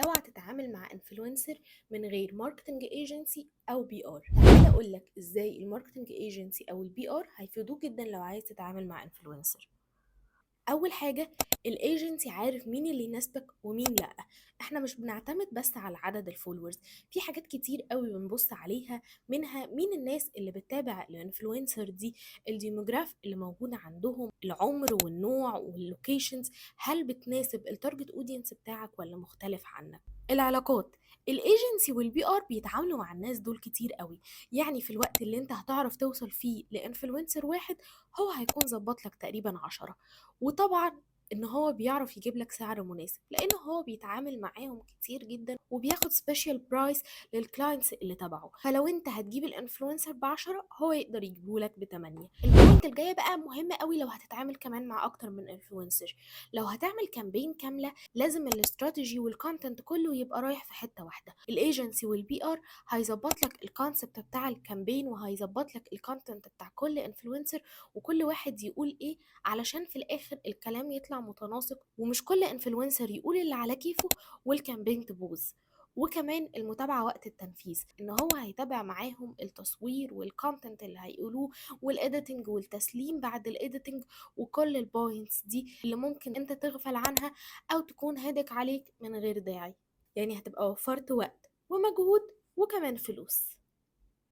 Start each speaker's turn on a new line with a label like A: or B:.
A: اوعى تتعامل مع انفلونسر من غير ماركتنج ايجنسي او بي ار. تعالى اقول لك ازاي الماركتنج ايجنسي او البي ار هيفيدوك جدا لو عايز تتعامل مع انفلونسر. اول حاجه، الايجنسي عارف مين اللي يناسبك ومين لا. احنا مش بنعتمد بس على عدد الفولورز، في حاجات كتير قوي بنبص عليها، منها مين الناس اللي بتتابع الانفلونسر دي، الديموغراف اللي موجوده عندهم، العمر والنوع واللوكيشنز، هل بتناسب التارجت اودينس بتاعك ولا مختلف عنك. العلاقات، الايجنسي والبي ار بيتعاملوا مع الناس دول كتير قوي، يعني في الوقت اللي انت هتعرف توصل فيه لانفلونسر واحد هو هيكون ظبط لك تقريبا 10. وطبعا ان هو بيعرف يجيب لك سعر مناسب لان هو بيتعامل معاهم كتير جدا وبياخد سبيشال برايس للكلاينتس اللي تبعه. فلو انت هتجيب الانفلونسر ب10 هو يقدر يجيبه لك ب8. البوينت الجايه بقى مهمه قوي لو هتتعامل كمان مع اكتر من انفلونسر. لو هتعمل كامبين كامله لازم الاستراتيجي والكونتنت كله يبقى رايح في حته واحده. الايجنسي والبي ار هيظبط لك الكونسبت بتاع الكامبين وهيظبط لك الكونتنت بتاع كل انفلونسر وكل واحد يقول ايه، علشان في الاخر الكلام يطلع متناسق ومش كل انفلونسر يقول اللي على كيفه والكامبين تبوظ. وكمان المتابعة وقت التنفيذ، ان هو هيتابع معاهم التصوير والكونتنت اللي هيقولوه والاديتنج والتسليم بعد الاديتنج وكل البوينتس دي اللي ممكن انت تغفل عنها او تكون هادك عليك من غير داعي. يعني هتبقى وفرت وقت ومجهود وكمان فلوس.